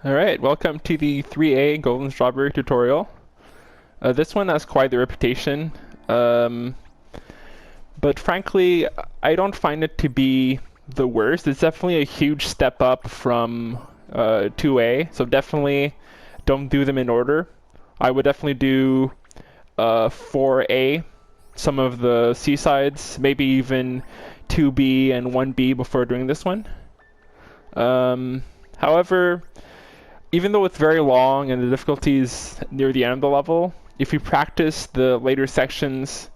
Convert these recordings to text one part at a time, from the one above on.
Alright, welcome to the 3A Golden Strawberry tutorial. This one has quite the reputation, but frankly, I don't find it to be the worst. It's definitely a huge step up from 2A, so definitely don't do them in order. I would definitely do 4A, some of the C-sides, maybe even 2B and 1B before doing this one. However, even though it's very long and the difficulty is near the end of the level, if you practice the later sections,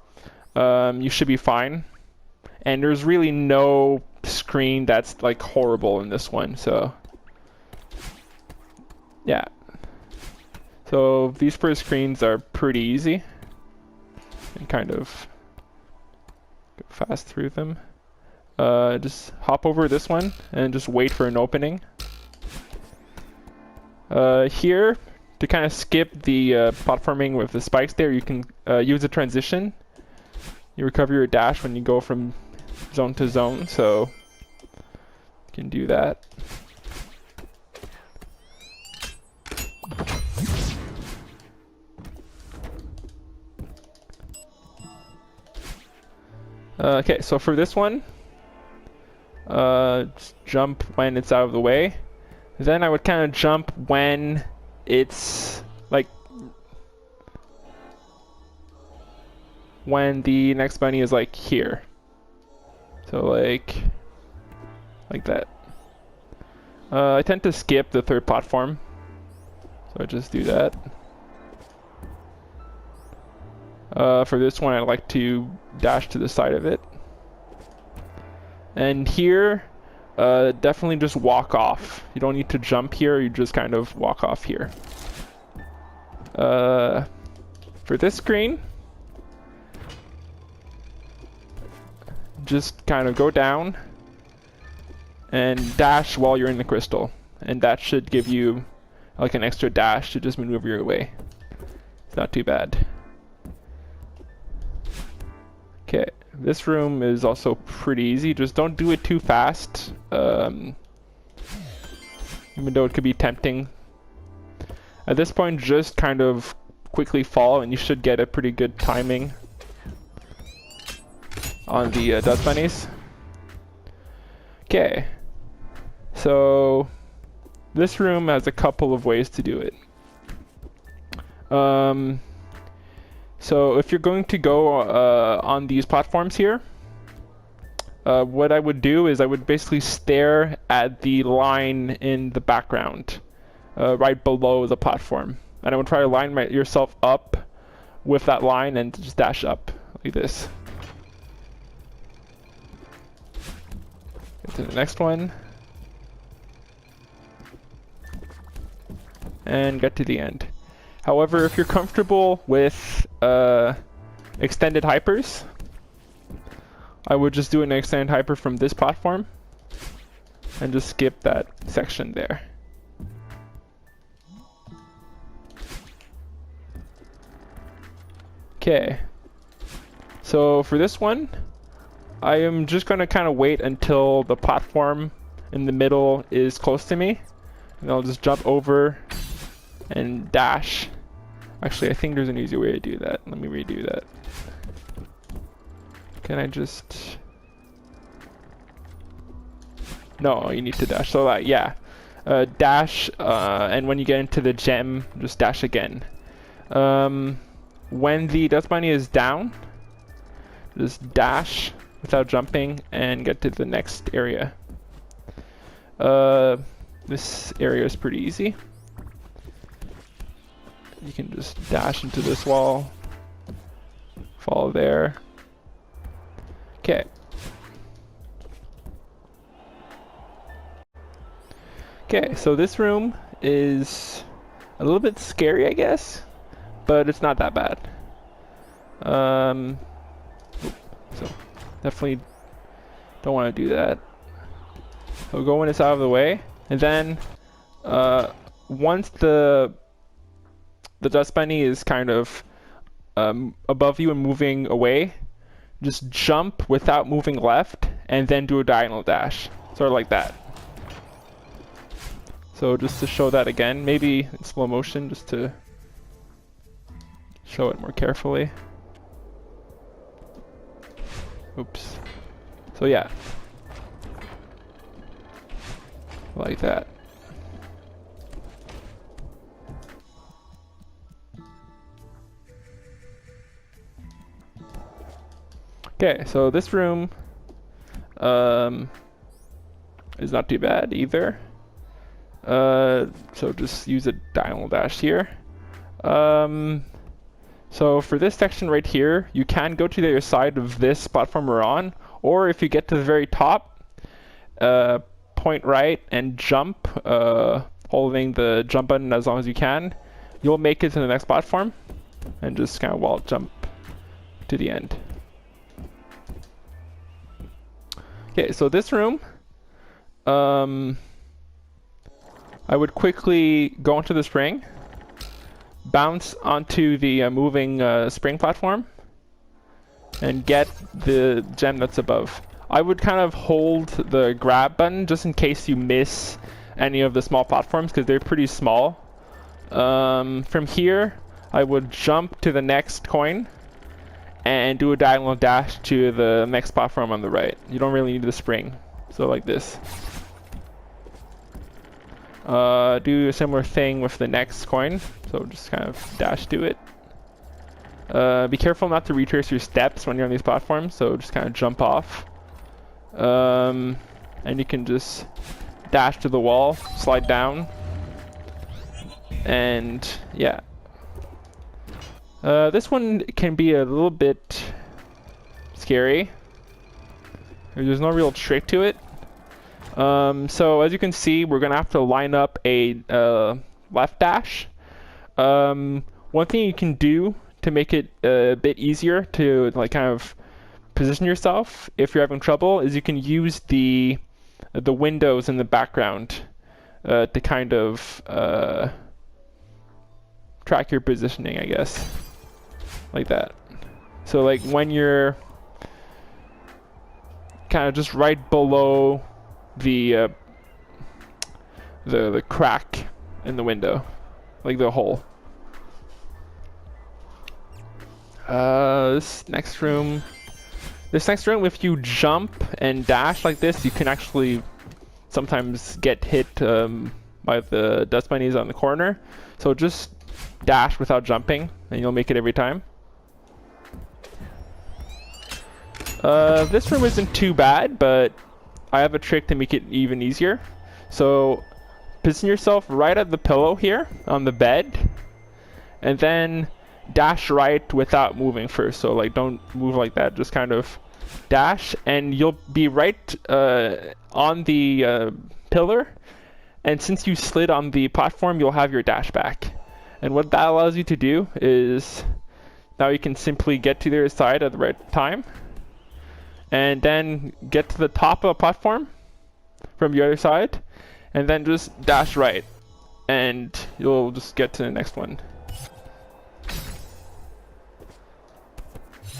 you should be fine. And there's really no screen that's like horrible in this one, so yeah. So these first screens are pretty easy and kind of go fast through them. Just hop over this one and just wait for an opening. Here, to kind of skip the platforming with the spikes there, you can use a transition. You recover your dash when you go from zone to zone, so you can do that. Okay, so for this one, just jump when it's out of the way. Then I would kind of jump when it's like when the next bunny is like here. So like that. I tend to skip the third platform, so I just do that. For this one, I like to dash to the side of it. And here, definitely just walk off. You don't need to jump here, you just kind of walk off here. For this screen, just kind of go down and dash while you're in the crystal. And that should give you like an extra dash to just maneuver your way. It's not too bad. Okay. This room is also pretty easy, just don't do it too fast, even though it could be tempting. At this point, just kind of quickly fall and you should get a pretty good timing on the dust bunnies. Okay, so this room has a couple of ways to do it. So if you're going to go on these platforms here, what I would do is I would basically stare at the line in the background, right below the platform. And I would try to line yourself up with that line and just dash up like this. Get to the next one. And get to the end. However, if you're comfortable with extended hypers, I would just do an extended hyper from this platform and just skip that section there. Okay, so for this one, I am just going to kind of wait until the platform in the middle is close to me, and I'll just jump over and dash. Actually, I think there's an easy way to do that. Let me redo that. Can I just... No, you need to dash. So yeah, dash, and when you get into the gem, just dash again. When the dust bunny is down, just dash without jumping and get to the next area. This area is pretty easy. You can just dash into this wall, follow there. Okay. Okay, so this room is a little bit scary, I guess, but it's not that bad. So definitely don't want to do that. So go when it's out of the way, and then once the dust bunny is kind of above you and moving away, just jump without moving left and then do a diagonal dash. Sort of like that. So just to show that again, maybe in slow motion, just to show it more carefully. Oops. So yeah. Like that. Okay, so this room is not too bad either. So just use a diagonal dash here. So for this section right here, you can go to the other side of this platform we're on, or if you get to the very top, point right and jump, holding the jump button as long as you can, you'll make it to the next platform, and just kind of wall jump to the end. Okay, so this room, I would quickly go into the spring, bounce onto the moving spring platform, and get the gem that's above. I would kind of hold the grab button just in case you miss any of the small platforms, because they're pretty small. From here, I would jump to the next coin and do a diagonal dash to the next platform on the right. You don't really need the spring, so like this. Do a similar thing with the next coin, so just kind of dash to it. Be careful not to retrace your steps when you're on these platforms, so just kind of jump off. And you can just dash to the wall, slide down, and yeah. This one can be a little bit scary. There's no real trick to it. So as you can see, we're gonna have to line up a left dash. One thing you can do to make it a bit easier to like kind of position yourself if you're having trouble is you can use the windows in the background to kind of track your positioning, I guess, like that. So like when you're kind of just right below the crack in the window, like the hole. This next room, if you jump and dash like this, you can actually sometimes get hit by the dust bunnies on the corner. So just dash without jumping, and you'll make it every time. This room isn't too bad, but I have a trick to make it even easier. So position yourself right at the pillow here on the bed, and then dash right without moving first. So like don't move like that, just kind of dash, and you'll be right on the pillar. And since you slid on the platform, you'll have your dash back. And what that allows you to do is now you can simply get to the other side at the right time, and then get to the top of a platform from the other side, and then just dash right, and you'll just get to the next one.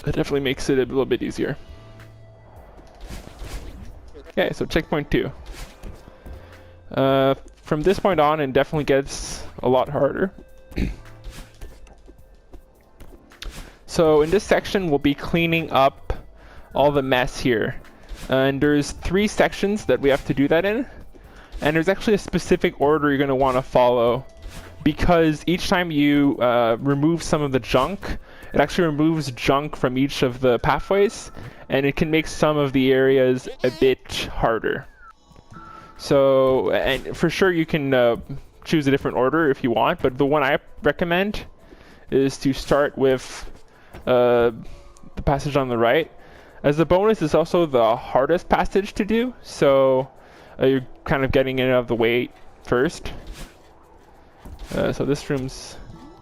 That definitely makes it a little bit easier. Okay, so checkpoint 2. From this point on, it definitely gets a lot harder. So in this section, we'll be cleaning up all the mess here. And there's 3 sections that we have to do that in. And there's actually a specific order you're going to want to follow, because each time you remove some of the junk, it actually removes junk from each of the pathways, and it can make some of the areas a bit harder. So, and for sure you can choose a different order if you want, but the one I recommend is to start with the passage on the right. As a bonus, it's also the hardest passage to do, so you're kind of getting it out of the way first. So this room's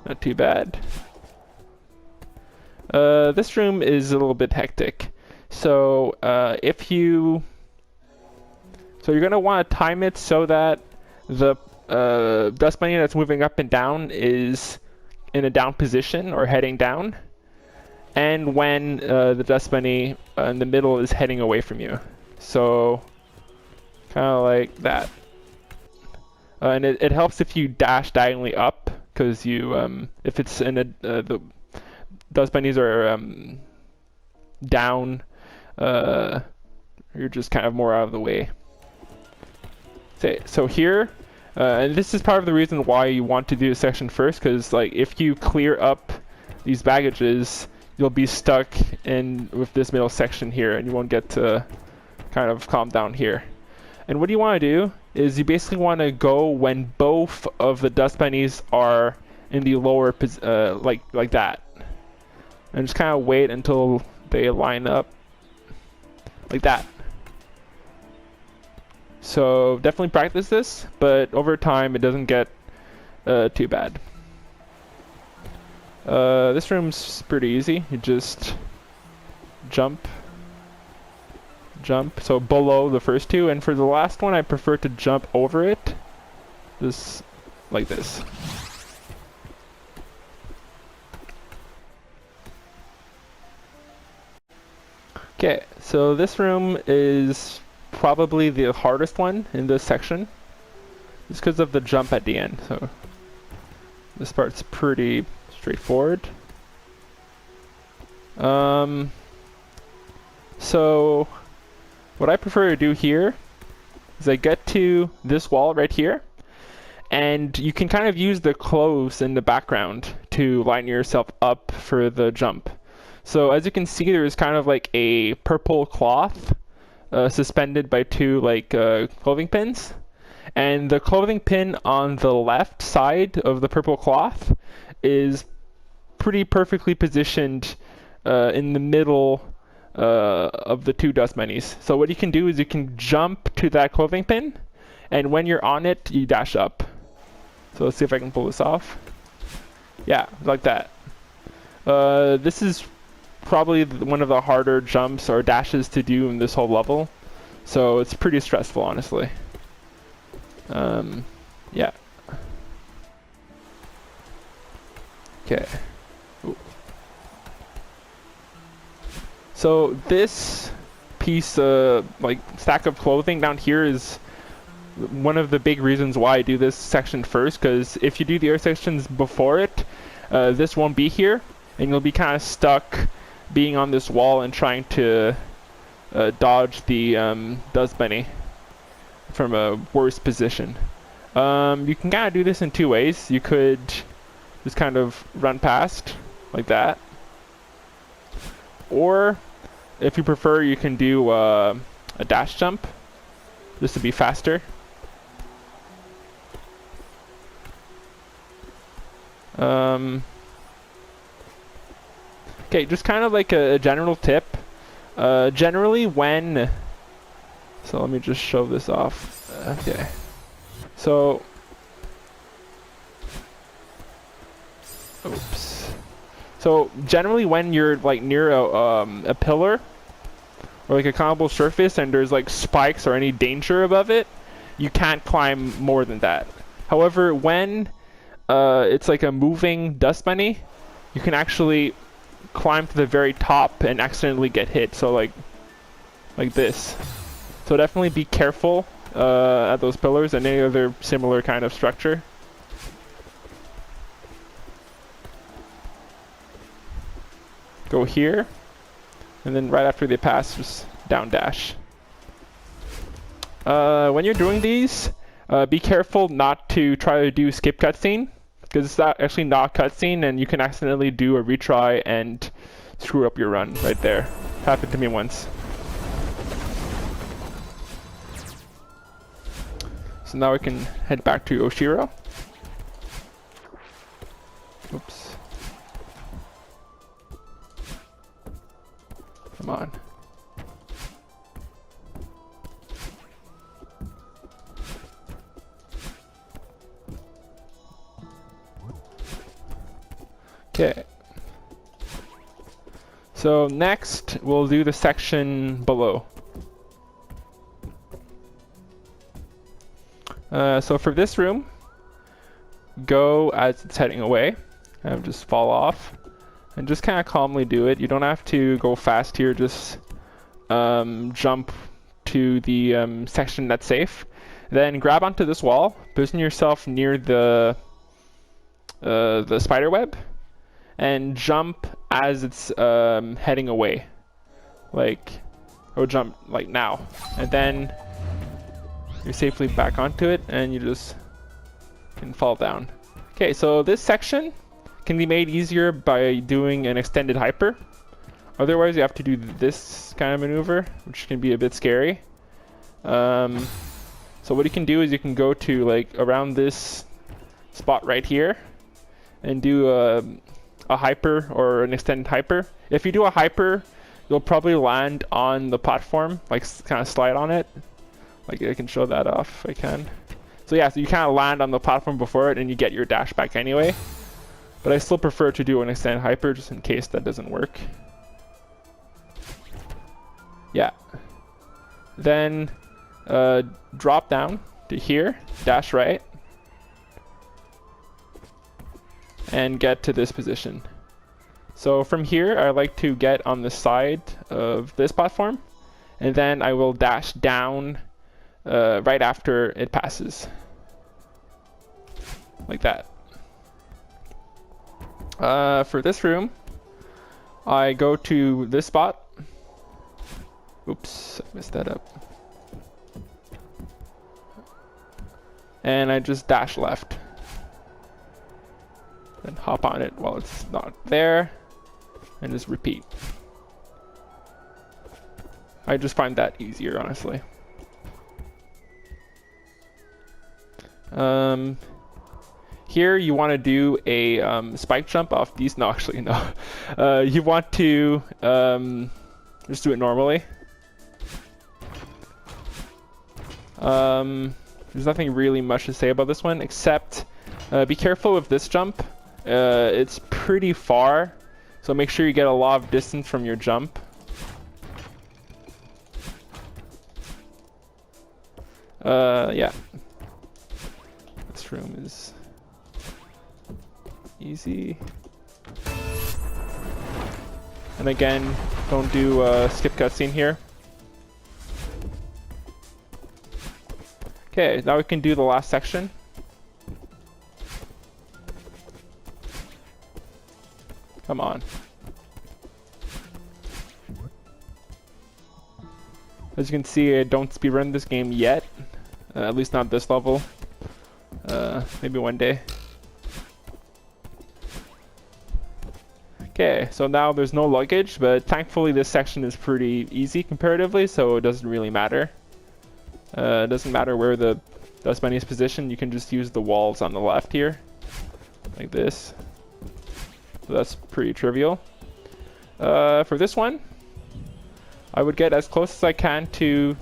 not too bad. This room is a little bit hectic. So you're gonna want to time it so that the dust bunny that's moving up and down is in a down position or heading down, and when the dust bunny in the middle is heading away from you. So kind of like that. And it helps if you dash diagonally up, because you if it's in the dust bunnies are down, you're just kind of more out of the way. So here, and this is part of the reason why you want to do this section first, because like if you clear up these baggages, you'll be stuck in with this middle section here, and you won't get to kind of calm down here. And what you want to do is you basically want to go when both of the dust bunnies are in the lower like that, and just kind of wait until they line up like that. So definitely practice this, but over time it doesn't get too bad. This room's pretty easy. You just jump, so below the first two, and for the last one I prefer to jump over it, just like this. Okay, so this room is probably the hardest one in this section, just because of the jump at the end. So this part's pretty straightforward. So what I prefer to do here is I get to this wall right here, and you can kind of use the clothes in the background to line yourself up for the jump. So as you can see, there's kind of like a purple cloth suspended by two like clothing pins, and the clothing pin on the left side of the purple cloth is pretty perfectly positioned in the middle of the two dust bunnies. So what you can do is you can jump to that clothing pin, and when you're on it, you dash up. So let's see if I can pull this off. Yeah, like that. This is probably one of the harder jumps or dashes to do in this whole level, so it's pretty stressful, honestly. Yeah. Okay. So this piece, like stack of clothing down here, is one of the big reasons why I do this section first, because if you do the other sections before it, this won't be here, and you'll be kind of stuck being on this wall and trying to dodge the dust bunny from a worse position. You can kind of do this in two ways. You could just kind of run past like that, or if you prefer, you can do a dash jump just to be faster. Okay, just kind of like a general tip. Generally when... So let me just show this off. Okay. So... Oops. So generally when you're like near a pillar or like a climbable surface and there's like spikes or any danger above it, you can't climb more than that. However, when it's like a moving dust bunny, you can actually climb to the very top and accidentally get hit. So like this. So definitely be careful at those pillars and any other similar kind of structure. Go here, and then right after they pass, just down dash. When you're doing these, be careful not to try to do skip cutscene, because it's actually not cutscene, and you can accidentally do a retry and screw up your run right there. Happened to me once. So now we can head back to Oshiro. Oops. Come on. Okay. So next, we'll do the section below. So for this room, go as it's heading away, and just fall off, and just kind of calmly do it. You don't have to go fast here, just jump to the section that's safe. Then grab onto this wall, position yourself near the spider web, and jump as it's heading away. Like, or jump like now. And then you're safely back onto it, and you just can fall down. Okay, so this section can be made easier by doing an extended hyper. Otherwise, you have to do this kind of maneuver, which can be a bit scary. So what you can do is you can go to like around this spot right here and do a hyper or an extended hyper. If you do a hyper, you'll probably land on the platform, like kind of slide on it. Like I can show that off if I can. So yeah, so you kind of land on the platform before it and you get your dash back anyway. But I still prefer to do an extended hyper just in case that doesn't work. Yeah. Then drop down to here, dash right, and get to this position. So from here, I like to get on the side of this platform, and then I will dash down right after it passes. Like that. For this room, I go to this spot. Oops, I messed that up. And I just dash left. And hop on it while it's not there. And just repeat. I just find that easier, honestly. Here you want to do a spike jump off these. No, actually, no. You want to just do it normally. There's nothing really much to say about this one, except be careful with this jump. It's pretty far, so make sure you get a lot of distance from your jump. Yeah. This room is easy. And again, don't do skip cutscene here. Okay, now we can do the last section. Come on. As you can see, I don't speedrun this game yet. At least not this level. Maybe one day. Okay, so now there's no luggage, but thankfully this section is pretty easy comparatively, so it doesn't really matter. It doesn't matter where the dust bunny is positioned, you can just use the walls on the left here. Like this. So that's pretty trivial. For this one, I would get as close as I can to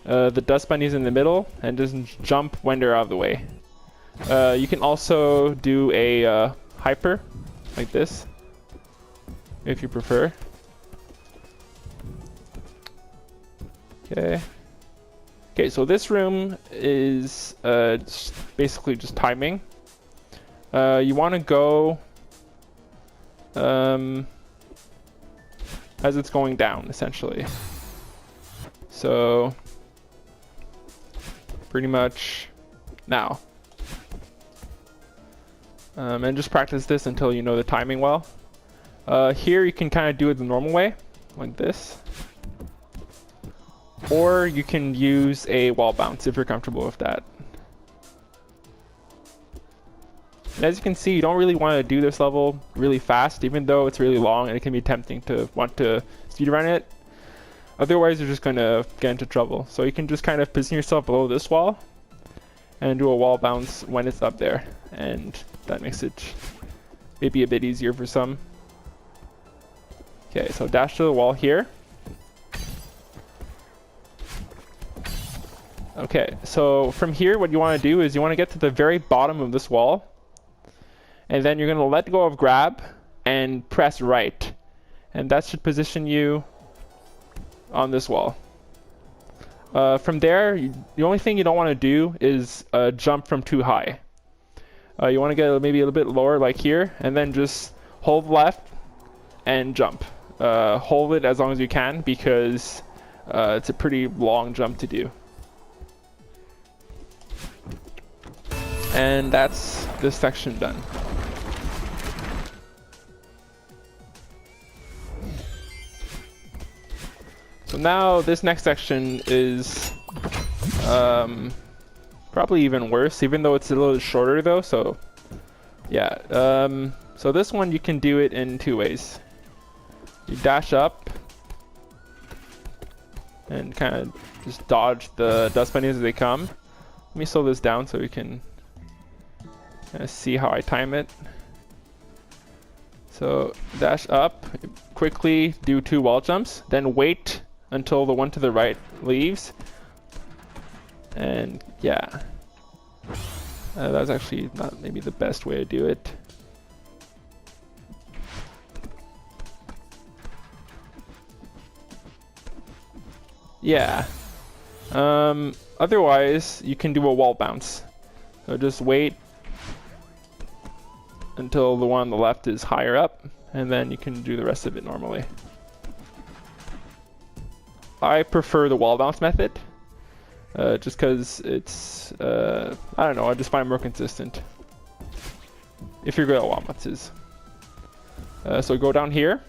the dust bunnies in the middle and just jump when they're out of the way. You can also do a hyper, like this, if you prefer. Okay. Okay, so this room is basically just timing. You want to go as it's going down, essentially. So pretty much now. And just practice this until you know the timing well. Here you can kind of do it the normal way, like this. Or you can use a wall bounce if you're comfortable with that. And as you can see, you don't really want to do this level really fast, even though it's really long and it can be tempting to want to speedrun it. Otherwise, you're just going to get into trouble. So you can just kind of position yourself below this wall and do a wall bounce when it's up there. And that makes it maybe a bit easier for some. Okay, so dash to the wall here. Okay, so from here, what you want to do is you want to get to the very bottom of this wall. And then you're going to let go of grab and press right. And that should position you on this wall. From there, the only thing you don't want to do is jump from too high. You want to get maybe a little bit lower, like here, and then just hold left and jump. Hold it as long as you can, because it's a pretty long jump to do. And that's this section done. So now this next section is probably even worse, even though it's a little shorter though, so yeah. So this one you can do it in two ways. You dash up and kind of just dodge the dust bunnies as they come. Let me slow this down so we can see how I time it. So dash up, quickly do 2 wall jumps, then wait until the one to the right leaves. And yeah, that's actually not maybe the best way to do it. Yeah. Otherwise, you can do a wall bounce. So just wait until the one on the left is higher up, and then you can do the rest of it normally. I prefer the wall bounce method, just because it's, I don't know, I just find it more consistent. If you're good at wall bounces. So go down here,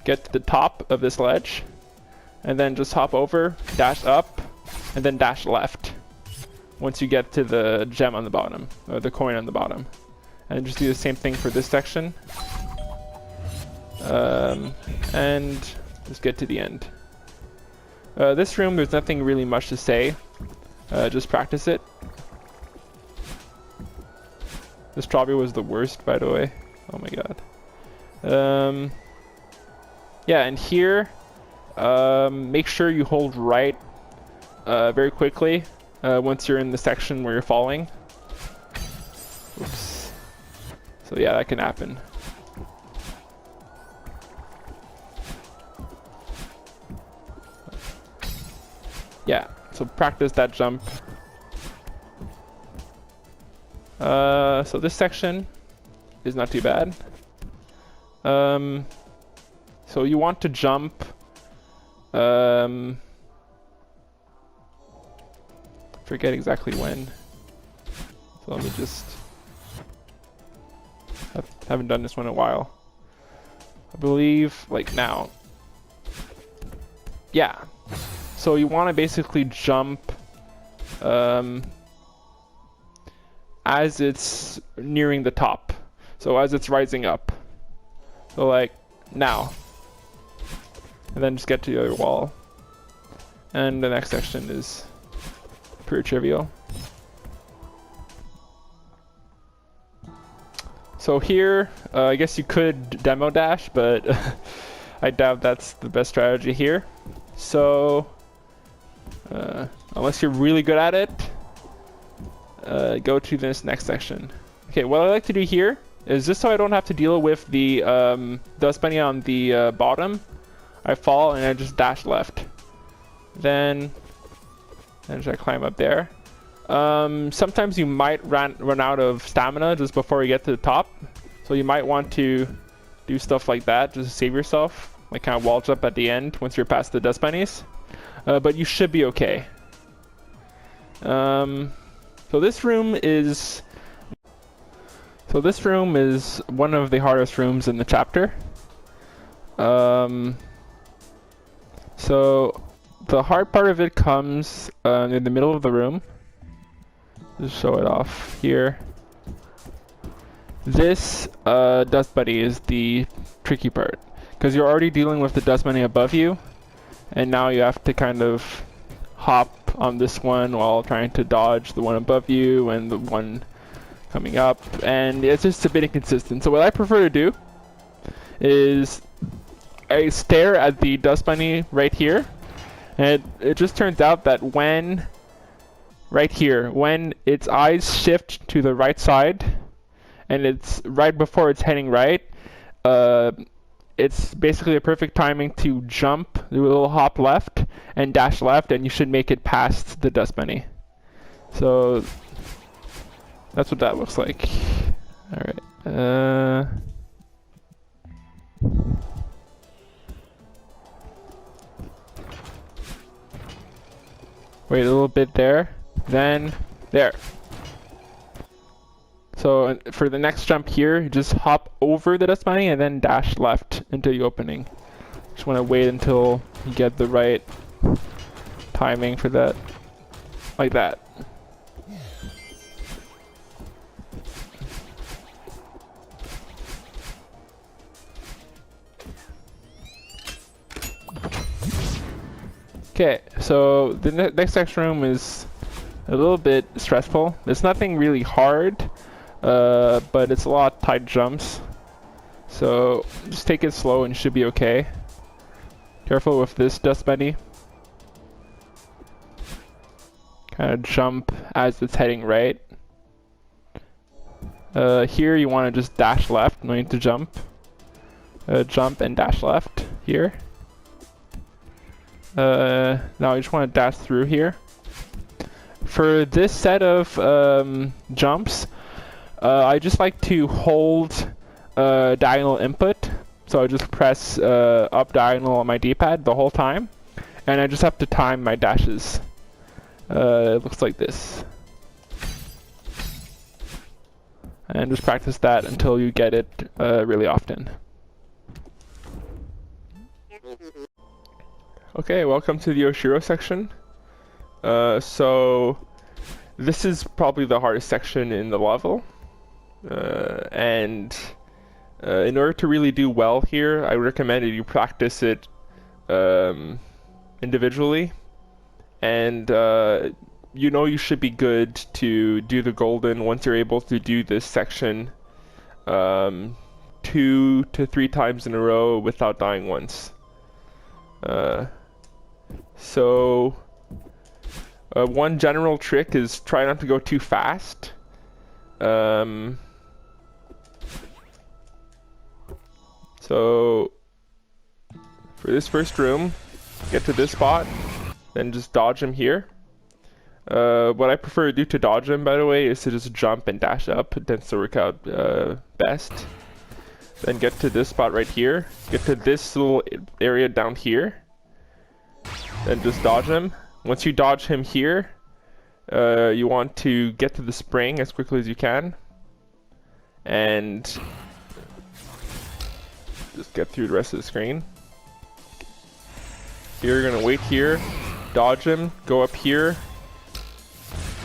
get to the top of this ledge, and then just hop over, dash up, and then dash left once you get to the gem on the bottom, or the coin on the bottom. And just do the same thing for this section. And just get to the end. This room, there's nothing really much to say. Just practice it. This probably was the worst, by the way. Oh my god. Yeah, and here, make sure you hold right very quickly once you're in the section where you're falling. Oops. So yeah, that can happen. Yeah, so practice that jump. So this section is not too bad. So you want to jump. Forget exactly when. So let me just. I haven't done this one in a while. I believe like now. Yeah. So you want to basically jump as it's nearing the top. So as it's rising up. So like now. And then just get to the other wall. And the next section is pretty trivial. So here, I guess you could demo dash, but I doubt that's the best strategy here. So, unless you're really good at it, go to this next section. Okay, what I like to do here is just so I don't have to deal with the dust bunny on the bottom, I fall and I just dash left. Then I climb up there. Sometimes you might run out of stamina just before you get to the top. So you might want to do stuff like that just to save yourself. Like kind of wall jump at the end once you're past the dust bunnies. But you should be okay. So this room is one of the hardest rooms in the chapter. So the hard part of it comes in the middle of the room. Just show it off here. This dust bunny is the tricky part, because you're already dealing with the dust bunny above you, and now you have to kind of hop on this one while trying to dodge the one above you and the one coming up, and it's just a bit inconsistent. So what I prefer to do is I stare at the dust bunny right here, and it just turns out that when right here, when its eyes shift to the right side, and it's right before it's heading right, it's basically a perfect timing to jump, do a little hop left, and dash left, and you should make it past the dust bunny. So that's what that looks like. Alright. Wait a little bit there. Then there. So for the next jump here, you just hop over the dust bunny and then dash left into the opening. Just want to wait until you get the right timing for that. Like that. Okay, so the next section room is a little bit stressful. There's nothing really hard, but it's a lot of tight jumps. So just take it slow and you should be okay. Careful with this dust bunny. Kind of jump as it's heading right. Here you want to just dash left, no need to jump. Jump and dash left here. Now you just want to dash through here. For this set of jumps, I just like to hold diagonal input. So I just press up diagonal on my D-pad the whole time. And I just have to time my dashes. It looks like this. And just practice that until you get it really often. Okay, welcome to the Oshiro section. So this is probably the hardest section in the level. In order to really do well here, I recommend that you practice it individually. And you know you should be good to do the golden once you're able to do this section 2 to 3 times in a row without dying once. So one general trick is try not to go too fast. So for this first room, get to this spot, then just dodge him here. What I prefer to do to dodge him, by the way, is to just jump and dash up. It tends to work out best. Then get to this spot right here. Get to this little area down here. Then just dodge him. Once you dodge him here, you want to get to the spring as quickly as you can. And just get through the rest of the screen. You're gonna wait here, dodge him, go up here,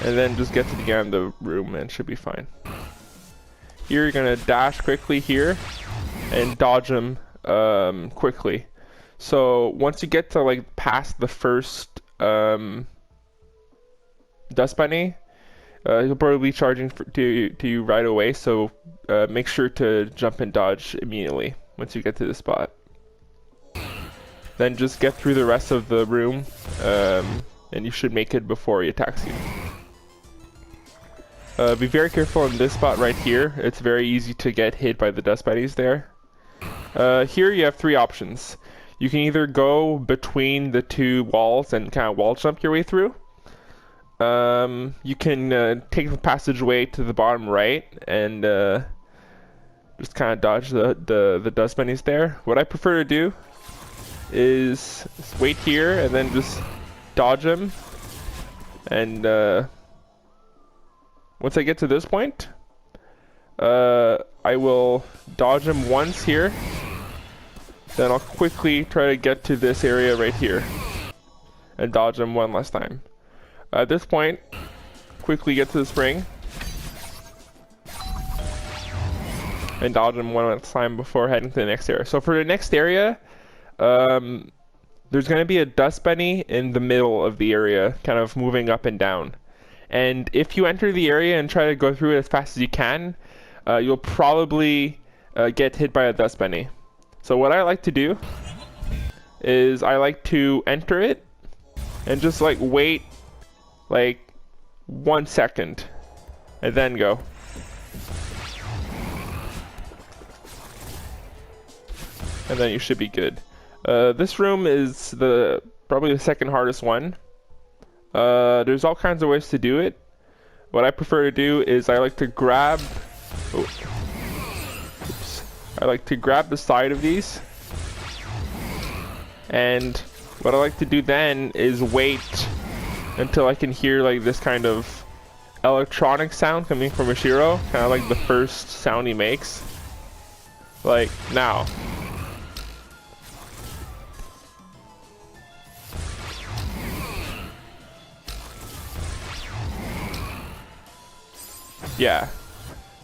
and then just get to the end of the room and it should be fine. Here you're gonna dash quickly here and dodge him quickly. So once you get to like past the first dust bunny, he'll probably be charging to you right away. So make sure to jump and dodge immediately once you get to the spot. Then just get through the rest of the room, and you should make it before he attacks you. Be very careful in this spot right here. It's very easy to get hit by the dust bunnies there. Here you have 3 options. You can either go between the 2 walls and kind of wall jump your way through. You can take the passageway to the bottom right and just kind of dodge the dust bunnies there. What I prefer to do is wait here and then just dodge him. And once I get to this point, I will dodge him once here. Then I'll quickly try to get to this area right here and dodge him one last time. At this point, quickly get to the spring and dodge him one last time before heading to the next area. So for the next area, there's going to be a dust bunny in the middle of the area, kind of moving up and down. And if you enter the area and try to go through it as fast as you can, you'll probably get hit by a dust bunny. So what I like to do is I like to enter it and just like wait like 1 second and then go. And then you should be good. This room is probably the second hardest one. There's all kinds of ways to do it. What I prefer to do is I like to grab I like to grab the side of these, and what I like to do then is wait until I can hear like this kind of electronic sound coming from Oshiro, kind of like the first sound he makes. Like now. Yeah.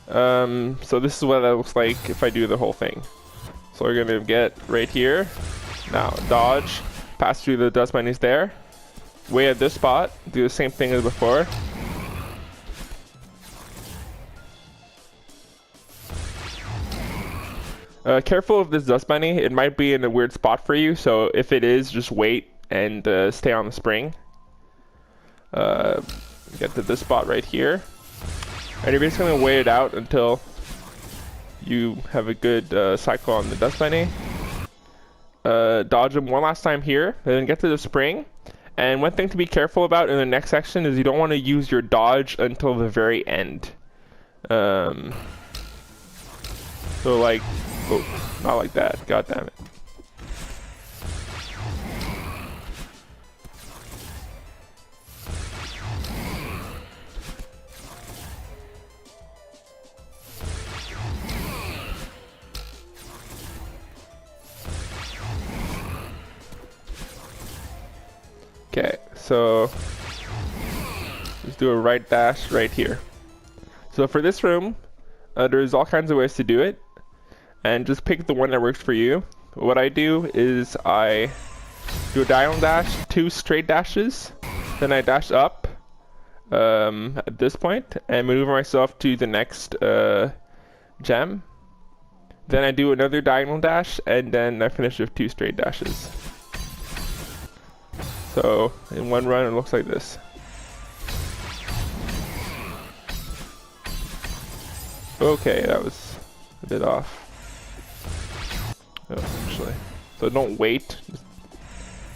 So this is what that looks like if I do the whole thing. So we're gonna get right here. Now dodge, pass through the dust bunnies there. Way at this spot, do the same thing as before. Careful of this dust bunny, it might be in a weird spot for you, so if it is, just wait and stay on the spring. Get to this spot right here. And you're basically gonna wait it out until you have a good cycle on the dust bunny. Dodge him one last time here, and then get to the spring. And one thing to be careful about in the next section is you don't want to use your dodge until the very end. So like, oh, not like that, god damn it. Okay, so let's do a right dash right here. So for this room, there's all kinds of ways to do it, and just pick the one that works for you. What I do is I do a diagonal dash, 2 straight dashes, then I dash up at this point and maneuver myself to the next gem. Then I do another diagonal dash, and then I finish with 2 straight dashes. So in one run it looks like this. Okay, that was a bit off. Oh, actually. So don't wait.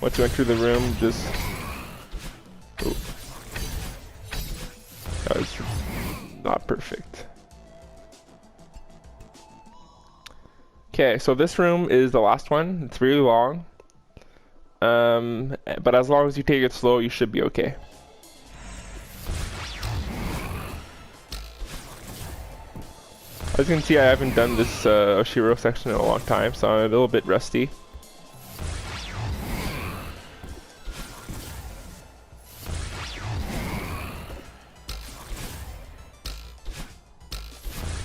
Once you enter the room, just... Oh. That was not perfect. Okay, so this room is the last one. It's really long. But as long as you take it slow, you should be okay. As you can see, I haven't done this Oshiro section in a long time, so I'm a little bit rusty.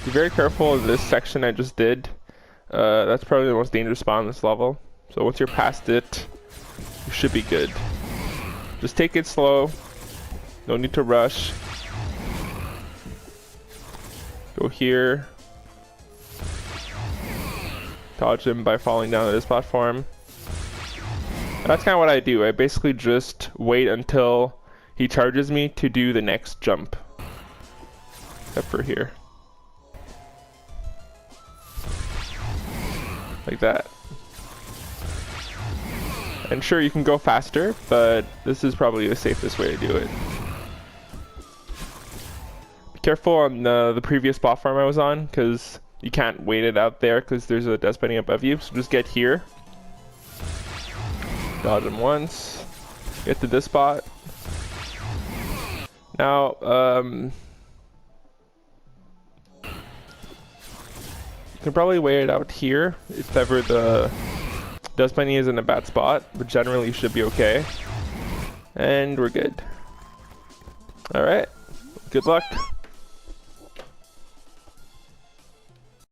Be very careful of this section I just did. That's probably the most dangerous spot on this level. So once you're past it, you should be good. Just take it slow. No need to rush. Go here. Dodge him by falling down to this platform. And that's kind of what I do. I basically just wait until he charges me to do the next jump. Except for here. Like that. And sure, you can go faster, but this is probably the safest way to do it. Be careful on the previous platform I was on, because you can't wait it out there because there's a dust bunny above you. So just get here. Dodge him once. Get to this spot. Now, you can probably wait it out here if ever the dust bunny is in a bad spot, but generally you should be okay. And we're good. Alright, good luck.